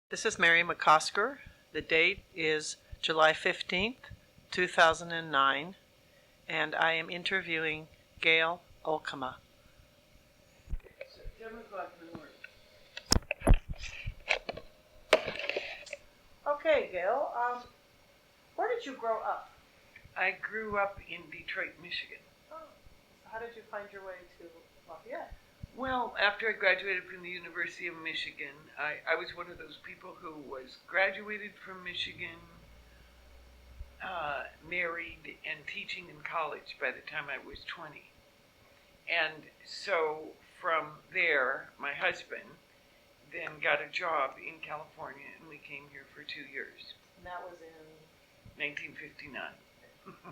This is Mary McCosker. The date is July 15th, 2009, and I am interviewing Gayle Uilkema. Okay, Gayle, where did you grow up? I grew up in Detroit, Michigan. Oh, how did you find your way to Lafayette? Well, after I graduated from the University of Michigan, I was one of those people who was graduated from Michigan, married, and teaching in college by the time I was 20. And so from there, my husband then got a job in California, and we came here for 2 years. And that was in 1959.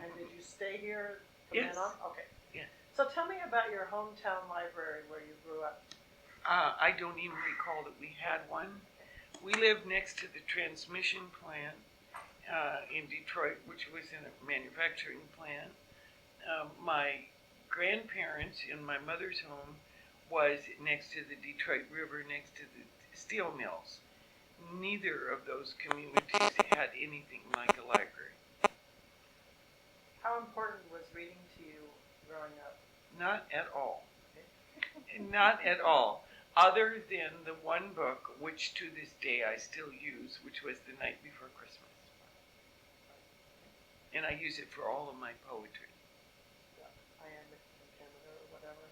And did you stay here from Yes. then on? Okay. Yes. So tell me about your hometown library where you grew up. I don't even recall that we had one. We lived next to the transmission plant in Detroit, which was in a manufacturing plant. My grandparents in my mother's home was next to the Detroit River, next to the steel mills. Neither of those communities had anything like a library. How important was reading to you growing up? Not at all. Not at all. Other than the one book, which to this day I still use, which was The Night Before Christmas. And I use it for all of my poetry. Yeah, I am in Canada or whatever.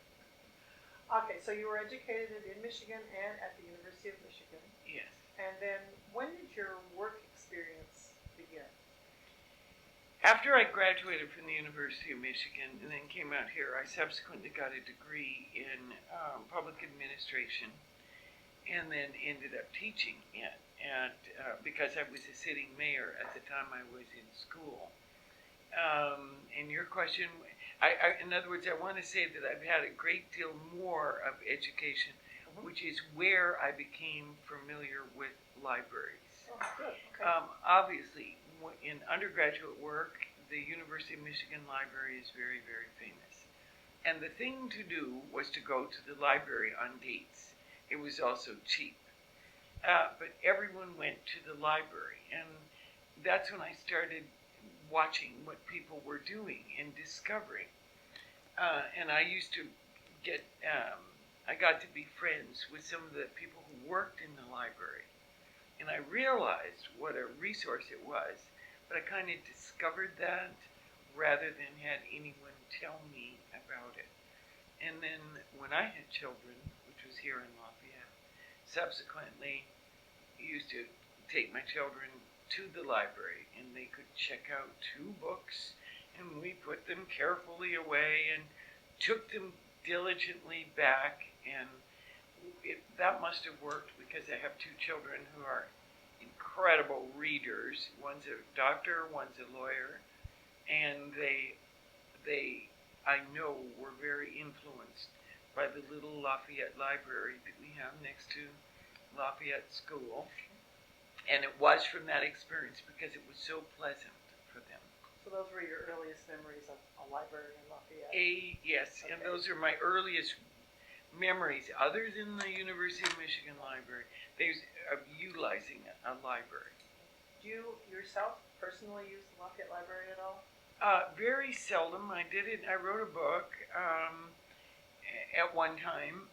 Okay, so you were educated in Michigan and at the University of Michigan. Yes. And then when did your work experience begin? After I graduated from the University of Michigan and then came out here, I subsequently got a degree in public administration and then ended up teaching it. And because I was a sitting mayor at the time I was in school. And your question, in other words, I want to say that I've had a great deal more of education, which is where I became familiar with libraries. Oh, good. Okay. Obviously, in undergraduate work, the University of Michigan Library is very, very famous. And the thing to do was to go to the library on dates. It was also cheap. But everyone went to the library, and that's when I started watching what people were doing and discovering. And I used to get, I got to be friends with some of the people who worked in the library. And I realized what a resource it was, but I kind of discovered that rather than had anyone tell me about it. And then when I had children, which was here in Lafayette, subsequently used to take my children to the library and they could check out 2 books and we put them carefully away and took them diligently back, and that must have worked because I have 2 children who are incredible readers. One's a doctor, one's a lawyer, and they I know were very influenced by the little Lafayette library that we have next to Lafayette School. And it was from that experience because it was so pleasant for them. So those were your earliest memories of a library in Lafayette? Yes, Okay. and those are my earliest memories, other than the University of Michigan Library, of utilizing a library. Do you yourself personally use the Lafayette Library at all? Very seldom. I did it. I wrote a book at one time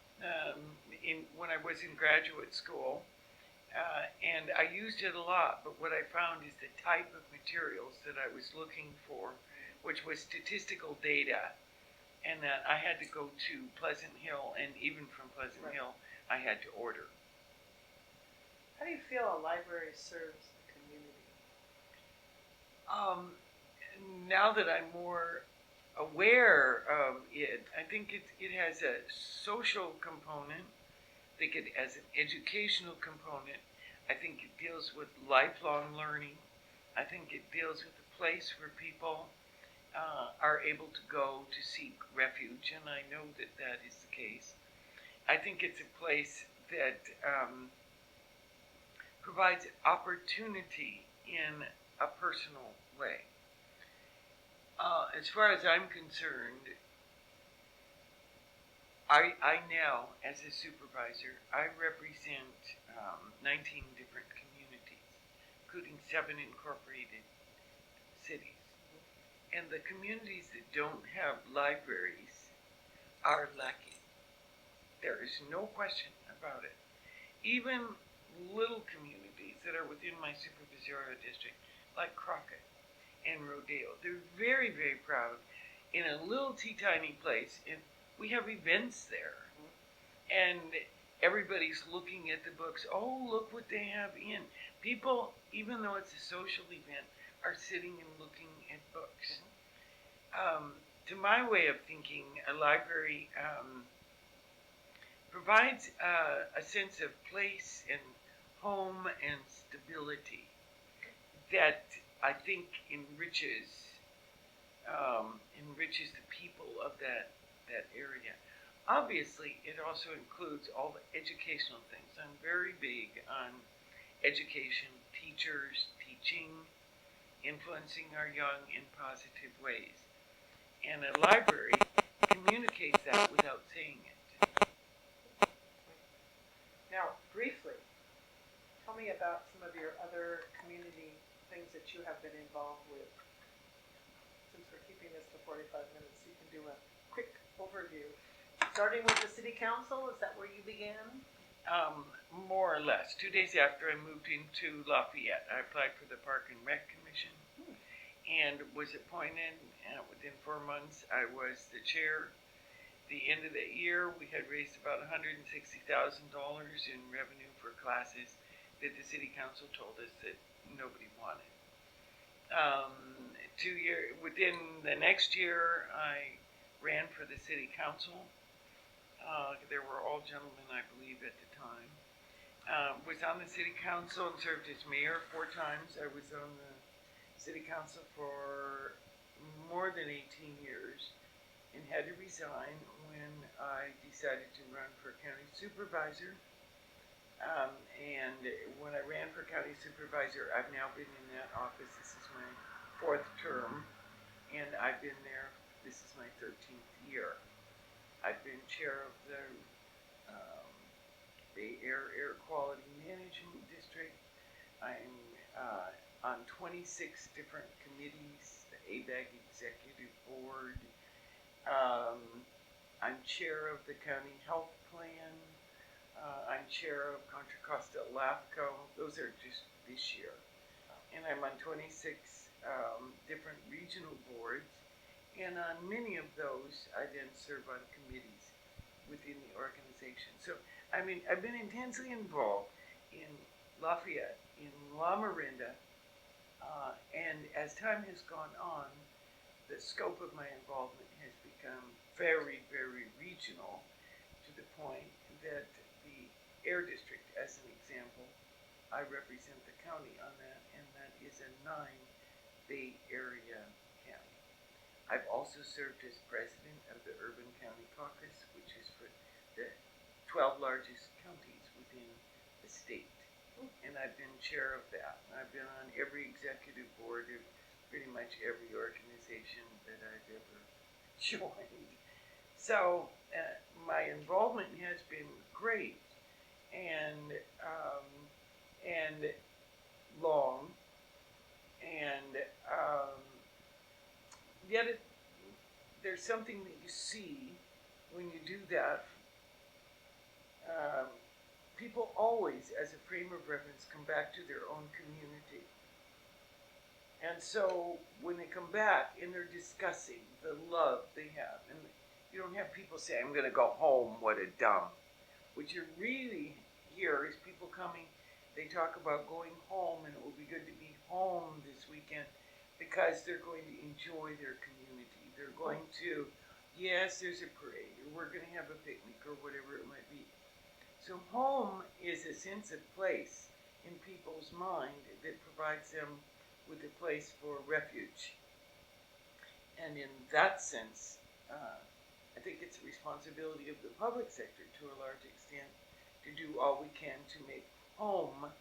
when I was in graduate school. And I used it a lot, but what I found is the type of materials that I was looking for, which was statistical data, and that I had to go to Pleasant Hill, and even from Pleasant Hill, I had to order. How do you feel a library serves the community? Now that I'm more aware of it, I think it has a social component. I think it has an educational component. I think it deals with lifelong learning. I think it deals with a place where people are able to go to seek refuge, and I know that that is the case. I think it's a place that provides opportunity in a personal way. As far as I'm concerned, I now, as a supervisor, I represent 19 different communities, including 7 incorporated cities. And the communities that don't have libraries are lacking. There is no question about it. Even little communities that are within my supervisorial district, like Crockett and Rodeo, they're very, very proud in a little teeny place, and we have events there. And everybody's looking at the books. Oh, look what they have in. People, even though it's a social event, are sitting and looking at books. To my way of thinking, a library provides a sense of place and home and stability that I think enriches the people of that area. Obviously, it also includes all the educational things. I'm very big on education, teachers, teaching, influencing our young in positive ways. And a library communicates that without saying it. Now, briefly, tell me about some of your other community things that you have been involved with. Since we're keeping this to 45 minutes, you can do a quick overview. Starting with the City Council, is that where you began? More or less. 2 days after I moved into Lafayette, I applied for the Park and Rec Commission and was appointed. Within 4 months, I was the chair. The end of the year, we had raised about $160,000 in revenue for classes that the City Council told us that nobody wanted. Within the next year, I ran for the City Council. There were all gentlemen, I believe, at the time. Was on the City Council and served as mayor 4 times. I was on the City Council for more than 18 years and had to resign when I decided to run for county supervisor. And when I ran for county supervisor, I've now been in that office. This is my 4th term, and I've been there. This is my 13th year. I've been chair of the Bay Air Quality Management District. I'm on 26 different committees, the ABAG Executive Board. I'm chair of the County Health Plan. I'm chair of Contra, Costa, those are just this year. And I'm on 26 different regional boards. And on many of those, I then serve on committees within the organization. So, I mean, I've been intensely involved in Lafayette, in La Miranda, and as time has gone on, the scope of my involvement has become very, very regional, to the point that the Air District, as an example, I represent the county on that, and that is a 9 Bay Area county. I've also served as president of the Urban County Caucus, which is for the 12 largest counties within the state. And I've been chair of that. I've been on every executive board of pretty much every organization that I've ever joined. So my involvement has been great and long, and yet there's something that you see when you do that. People always, as a frame of reference, come back to their own community. And so when they come back and they're discussing the love they have, and you don't have people say, I'm going to go home, what a dump. What you really hear is people coming, they talk about going home, and it will be good to be home this weekend because they're going to enjoy their community. They're going to, yes, there's a parade, or we're going to have a picnic, or whatever it might be. So home is a sense of place in people's mind that provides them with a place for refuge. And in that sense, I think it's a responsibility of the public sector to a large extent to do all we can to make home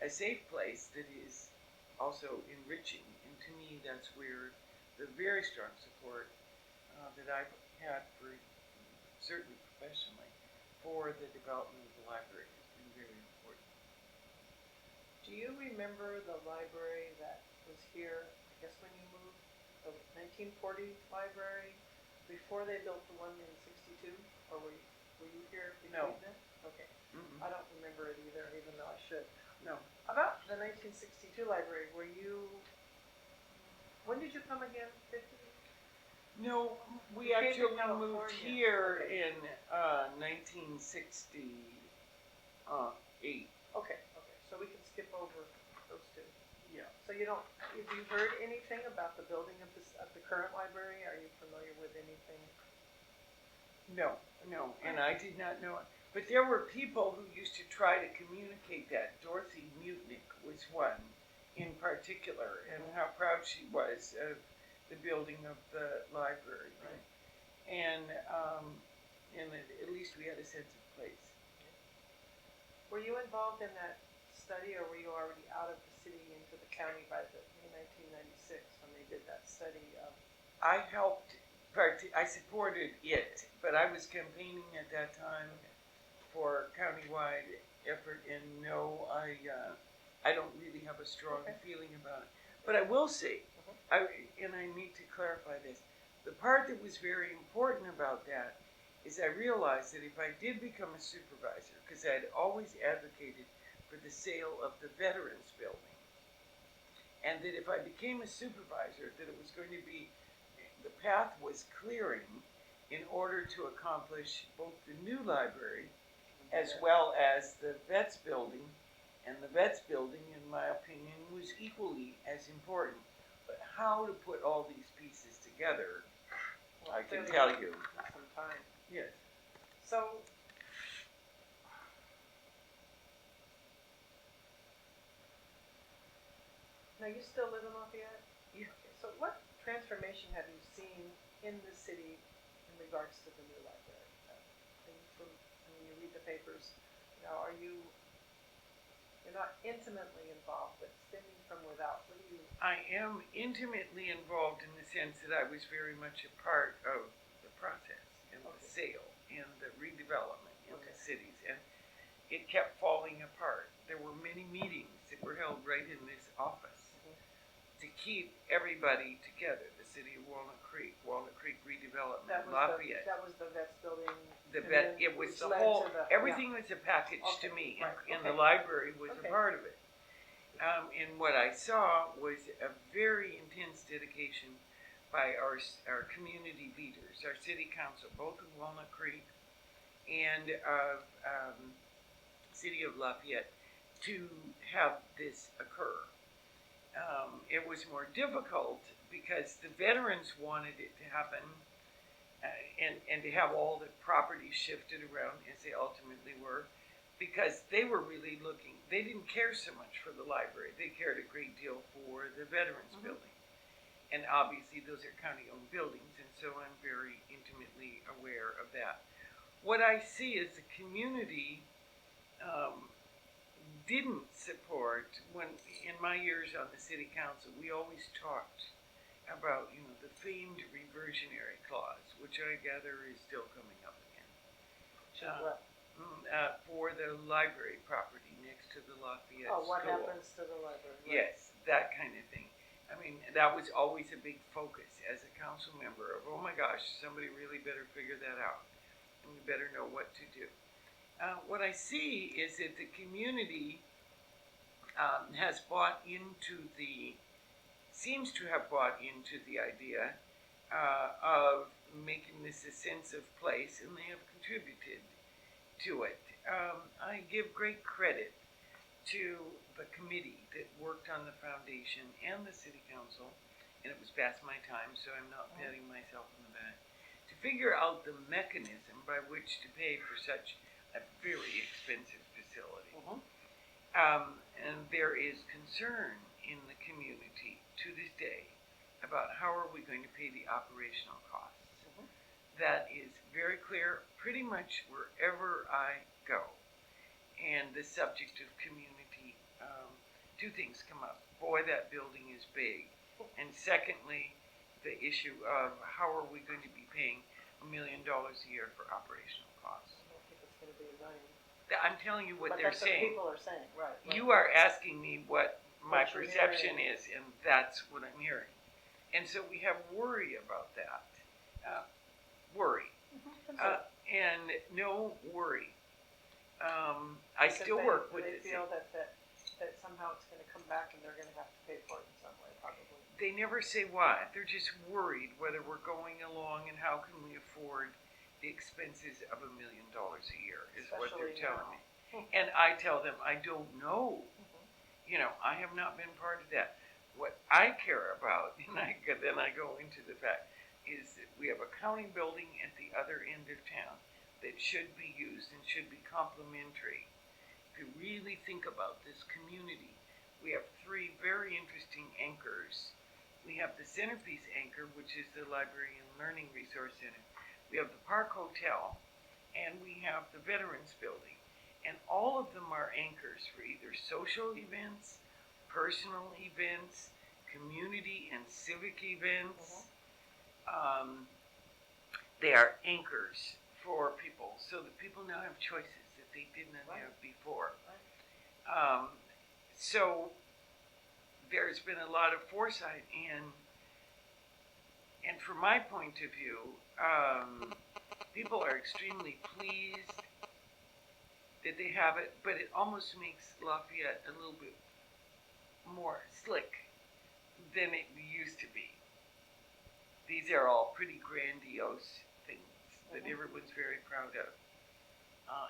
a safe place that is also enriching. And to me, that's where the very strong support that I've had for certainly professionally, for the development of the library has been very important. Do you remember the library that was here, I guess when you moved, the 1940 library, before they built the one in 62? Or were you here between No. then? Okay. Mm-mm. I don't remember it either, even though I should. No. About the 1962 library, when did you come again? 50? No, we You came to actually moved California. here Okay. in 1968. Okay, so we can skip over those two. Yeah. So have you heard anything about the building of the current library? Are you familiar with anything? No, and I did not know it. But there were people who used to try to communicate that. Dorothy Mutnick was one in particular, and how proud she was of the building of the library. Right. And at least we had a sense of place. Were you involved in that study, or were you already out of the city into the county by in 1996 when they did that study of? I helped, I supported it, but I was campaigning at that time for countywide effort, and no, I don't really have a strong feeling about it. But I will say, and I need to clarify this, the part that was very important about that is I realized that if I did become a supervisor, because I had always advocated for the sale of the Veterans Building, and that if I became a supervisor, that it was going to be, the path was clearing in order to accomplish both the new library as well as the Vets Building, and the Vets Building, in my opinion, was equally as important. But how to put all these pieces together, Well, I can tell you. Some time. Yes. So, now you still live in Lafayette? Yeah. Okay, so what transformation have you seen in the city in regards to the new library? When you read the papers, you're not intimately involved, but stemming from without. What do you? I am intimately involved in the sense that I was very much a part of the process and the sale and the redevelopment in the cities, and it kept falling apart. There were many meetings that were held right in this office to keep everybody together. The city of Walnut Creek Redevelopment, Lafayette. That was the Vets Building. It was the whole, everything was a package to me, and the library was a part of it. And what I saw was a very intense dedication by our community leaders, our city council, both of Walnut Creek and of city of Lafayette, to have this occur. It was more difficult because the veterans wanted it to happen, and to have all the properties shifted around as they ultimately were, because they were really looking, they didn't care so much for the library, they cared a great deal for the Veterans Building. And obviously those are county-owned buildings, and so I'm very intimately aware of that. What I see is the community didn't support, when in my years on the city council, we always talked about, the famed reversionary clause, which I gather is still coming up again. For the library property next to the Lafayette School. What School. happens to the library? Right. Yes, that kind of thing. I mean, that was always a big focus as a council member of, oh my gosh, somebody really better figure that out, and we better know what to do. What I see is that the community seems to have bought into the idea of making this a sense of place, and they have contributed to it. I give great credit to the committee that worked on the foundation and the city council, and it was past my time, so I'm not patting myself on the back, to figure out the mechanism by which to pay for such a very expensive facility. And there is concern in the community to this day about how are we going to pay the operational costs. That is very clear pretty much wherever I go. And the subject of community, two things come up. Boy, that building is big. And secondly, the issue of how are we going to be paying $1 million a year for operational costs. I don't think it's gonna be a million. I'm telling you what But they're that's what saying. people are saying, right. You are asking me what my What you're perception hearing. is, and that's what I'm hearing. And so we have worry about that. Worry. And no worry. I still work with They this. feel that somehow it's gonna come back and they're gonna have to pay for it in some way, probably. They never say why. They're just worried whether we're going along and how can we afford the expenses of $1 million a year is what they're Especially telling now. me. And I tell them, I don't know. Mhm. You know, I have not been part of that. What I care about, and then I go into the fact, is that we have a county building at the other end of town that should be used and should be complementary. If you really think about this community, we have 3 very interesting anchors. We have the centerpiece anchor, which is the Library and Learning Resource Center. We have the Park Hotel, and we have the Veterans Building. And all of them are anchors for either social events, personal events, community and civic events. They are anchors for people, so that people now have choices that they did not have before. So there's been a lot of foresight, and from my point of view, people are extremely pleased that they have it, but it almost makes Lafayette a little bit more slick than it used to be. These are all pretty grandiose things that everyone's very proud of.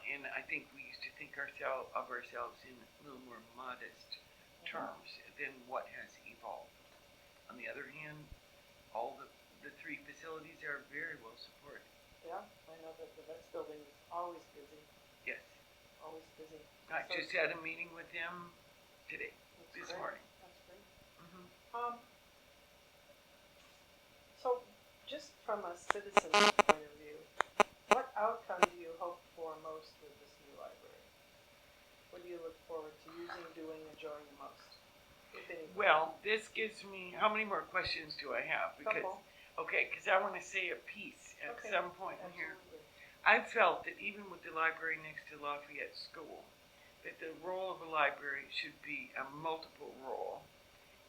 And I think we used to think of ourselves in a little more modest terms than what has evolved. On the other hand, all the 3 facilities are very well supported. Yeah, I know that the Vets building is always busy. Yes. Always busy. I just had a meeting with them today, this morning. That's great. Mm-hmm. So, just from a citizen's point of view, what outcome do you hope for most with this new library? What do you look forward to using, doing, enjoying the most? If anything? Well, this gives me, how many more questions do I have? Because I want to say a piece at some point in here. I felt that even with the library next to Lafayette School, that the role of a library should be a multiple role,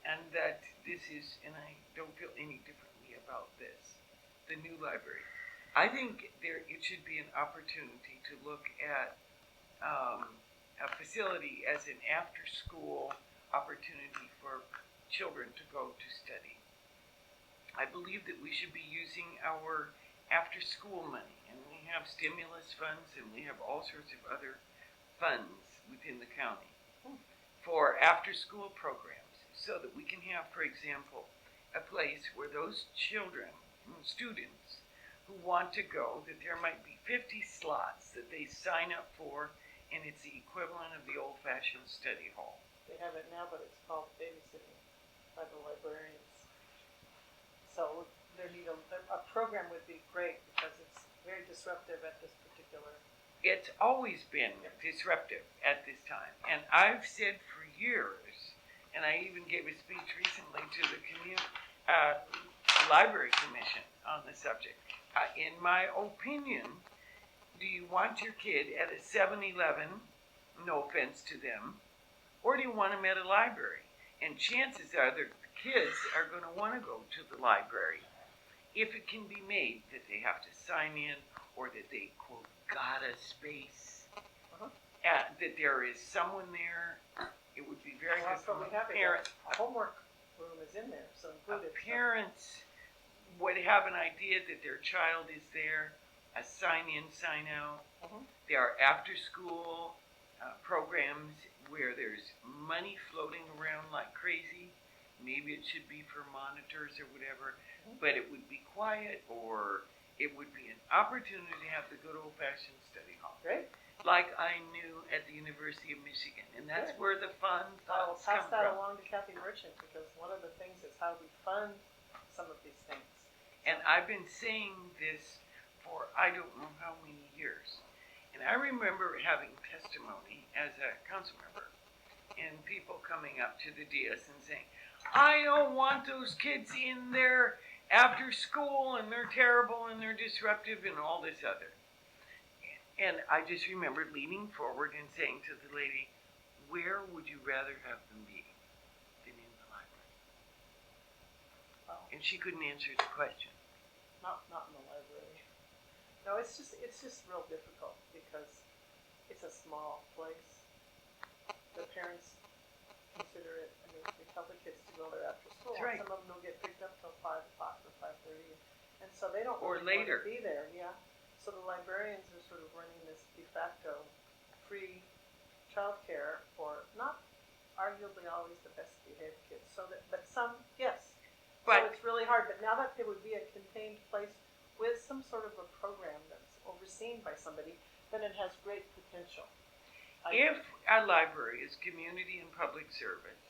and that this is, and I don't feel any differently about this, the new library. I think it should be an opportunity to look at a facility as an after-school opportunity for children to go to study. I believe that we should be using our after-school money, and we have stimulus funds and we have all sorts of other funds within the county for after-school programs, so that we can have, for example, a place where those children, students who want to go, that there might be 50 slots that they sign up for, and it's the equivalent of the old-fashioned study hall. They have it now, but it's called babysitting by the librarians. So a program would be great, because it's very disruptive at this particular. It's always been disruptive at this time, and I've said for years, and I even gave a speech recently to the Library Commission on the subject. In my opinion, do you want your kid at a 7-Eleven, no offense to them, or do you want them at a library? And chances are the kids are going to want to go to the library if it can be made that they have to sign in, or that they, quote, got a space, that there is someone there. It would be very good for parents. A homework room is in there, so included. Parents would have an idea that their child is there, a sign in, sign out. There are after school programs where there's money floating around like crazy. Maybe it should be for monitors or whatever, but it would be quiet, or it would be an opportunity to have the good old-fashioned study hall. Great. Like I knew at the University of Michigan, and that's where the fun I'll thoughts pass come that from. along to Kathy Merchant, because one of the things is how we fund some of these things. And I've been saying this for I don't know how many years. And I remember having testimony as a council member, and people coming up to the dais and saying, I don't want those kids in there after school, and they're terrible, and they're disruptive, and all this other. And I just remember leaning forward and saying to the lady, where would you rather have them be than in the library? Wow. And she couldn't answer the question. Not in the library. No, it's just real difficult because it's a small place. The parents consider it, I mean, they tell the kids to go there after school. That's right. Some of them don't get picked up till 5 o'clock or 5:30. And so they don't Or really later. want to be there, yeah. So the librarians are sort of running this de facto free childcare for not arguably always the best behaved kids. So that, but some, yes. So it's really hard. But now that there would be a contained place with some sort of a program that's overseen by somebody, then it has great potential. If a library is community and public service,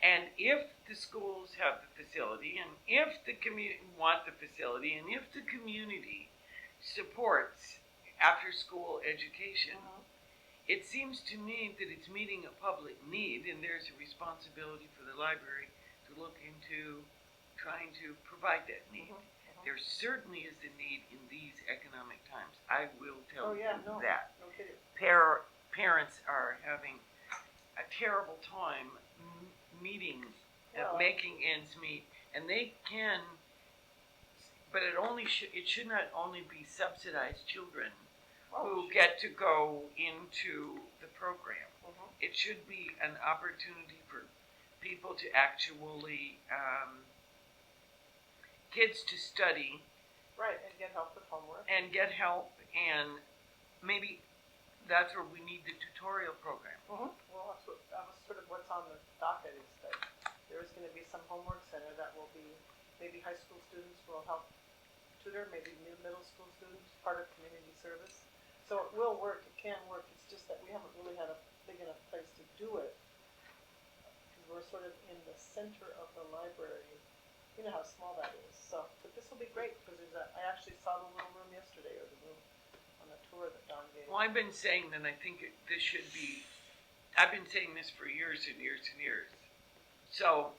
and if the schools have the facility, and if the community want the facility, and if the community supports after-school education, it seems to me that it's meeting a public need, and there's a responsibility for the library to look into trying to provide that need. There certainly is a need in these economic times. I will tell you that. No kidding. Parents are having a terrible time meeting, making ends meet, and they can, but it should not only be subsidized children who get to go into the program. It should be an opportunity for people to actually, kids to study. Right, and get help with homework. And get help, and maybe that's where we need the tutorial program. Well, that was sort of what's on the docket, is that there is going to be some homework center that will be, maybe high school students will help tutor, maybe middle school students, part of community service. So it will work, it can work, it's just that we haven't really had a big enough place to do it. Because we're sort of in the center of the library. You know how small that is. So, but this will be great, because I actually saw the little room yesterday, or the room on the tour that Don gave. Well, I've been saying that I think this should be, I've been saying this for years and years and years. So,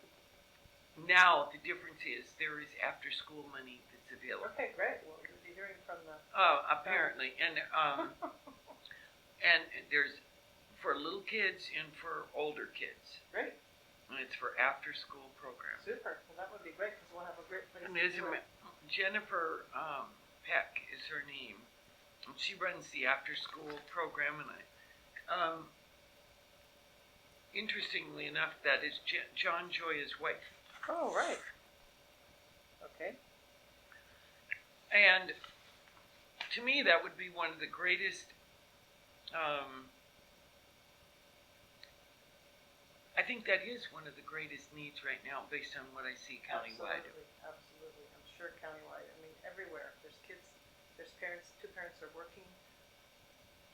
now the difference is there is after-school money that's available. Okay, great. Well, you'll be hearing from the... apparently. And and there's for little kids and for older kids. Great. And it's for after-school program. Super. Well, that would be great, because we'll have a great place And to do it. Jennifer Peck is her name. And she runs the after-school program, and interestingly enough, that is John Joya's wife. Oh, right. Okay. And to me, that would be one of the greatest, I think that is one of the greatest needs right now, based on what I see countywide. Absolutely. I'm sure countywide. I mean, everywhere. There's kids, there's parents, two parents are working.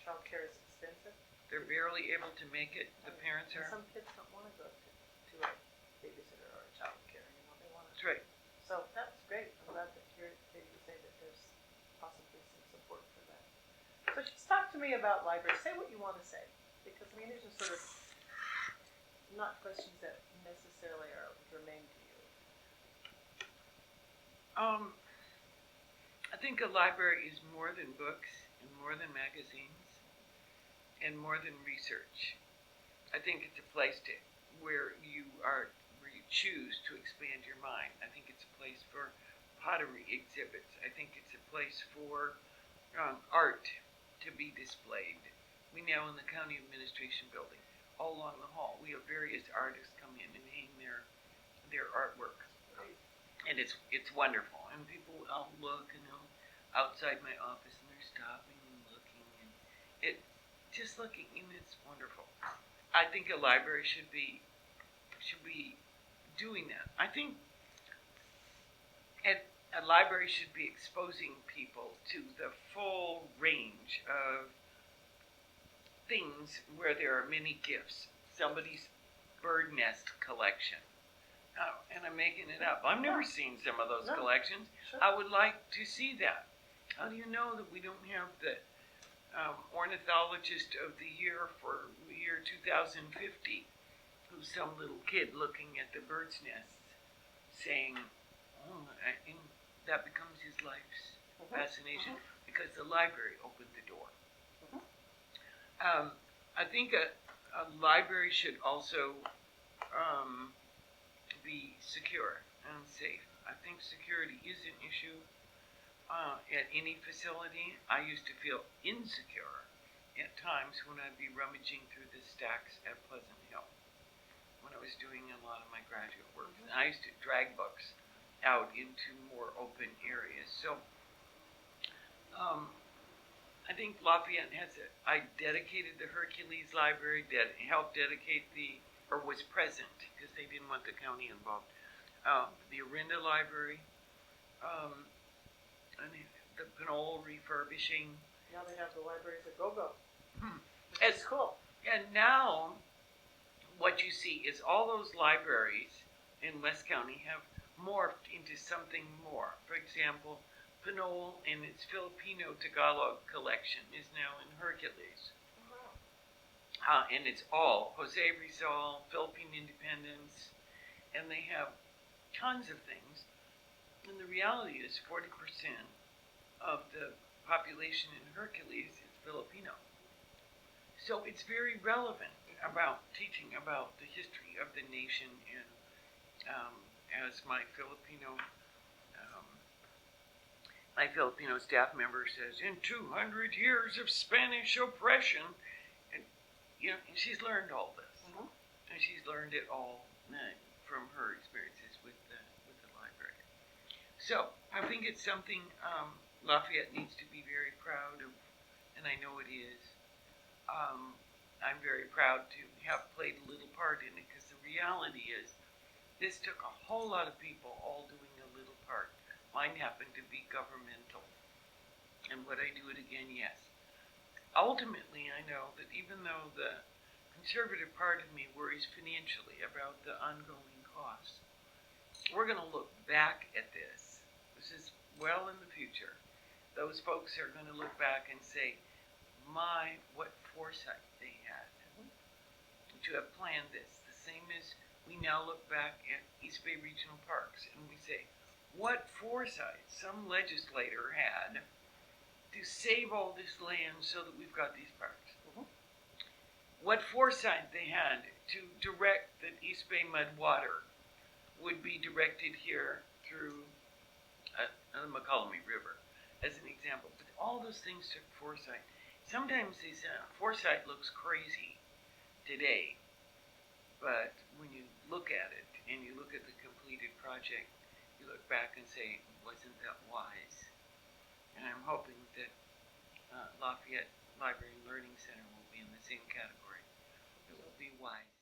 Childcare is expensive. They're barely able to make it, the parents And are. some kids don't want to go to a babysitter or a childcare, they want to. That's right. So that's great. I'm glad to hear you say that there's possibly some support for that. So just talk to me about libraries. Say what you want to say, because I mean, these are sort of not questions that necessarily are germane to you. I think a library is more than books, and more than magazines, and more than research. I think it's a place where you choose to expand your mind. I think it's a place for pottery exhibits. I think it's a place for art to be displayed. We now in the county administration building, all along the hall, we have various artists come in and hang their artwork. And it's wonderful. And people, I'll look, and they'll outside my office, and they're stopping and looking, and just looking, and it's wonderful. I think a library should be doing that. I think a library should be exposing people to the full range of things where there are many gifts. Somebody's bird nest collection. And I'm making it up. I've never seen some of those collections. Sure. I would like to see that. How do you know that we don't have the ornithologist of the year for the year 2050, who's some little kid looking at the bird's nests saying, and that becomes his life's fascination because the library opened the door. I think a library should also be secure and safe. I think security is an issue at any facility. I used to feel insecure at times when I'd be rummaging through the stacks at Pleasant Hill when I was doing a lot of my graduate work. And I used to drag books out into more open areas. So I think Lafayette I dedicated the Hercules Library, helped dedicate or was present because they didn't want the county involved. The Orinda Library, and the Pinole refurbishing. Now they have the libraries at Go-Go. It's cool. And now what you see is all those libraries in West County have morphed into something more. For example, Pinole and its Filipino Tagalog collection is now in Hercules. And it's all Jose Rizal, Philippine independence, and they have tons of things. And the reality is 40% of the population in Hercules is Filipino. So it's very relevant about teaching about the history of the nation, and as my Filipino staff member says, in 200 years of Spanish oppression, and and she's learned all this, and she's learned it all from her experiences with the library. So I think it's something Lafayette needs to be very proud of, and I know it is. I'm very proud to have played a little part in it because the reality is this took a whole lot of people all doing a little part. Mine happened to be governmental. And would I do it again? Yes. Ultimately, I know that even though the conservative part of me worries financially about the ongoing costs, we're going to look back at this. This is well in the future. Those folks are going to look back and say, my, what foresight they had to have planned this. The same as we now look back at East Bay Regional Parks and we say, what foresight some legislator had to save all this land so that we've got these parks. What foresight they had to direct that East Bay mud water would be directed here through the McCollum River, as an example. But all those things took foresight. Sometimes these foresight looks crazy today, but when you look at it and you look at the completed project, you look back and say, wasn't that wise? And I'm hoping that Lafayette Library and Learning Center will be in the same category. It will be wise.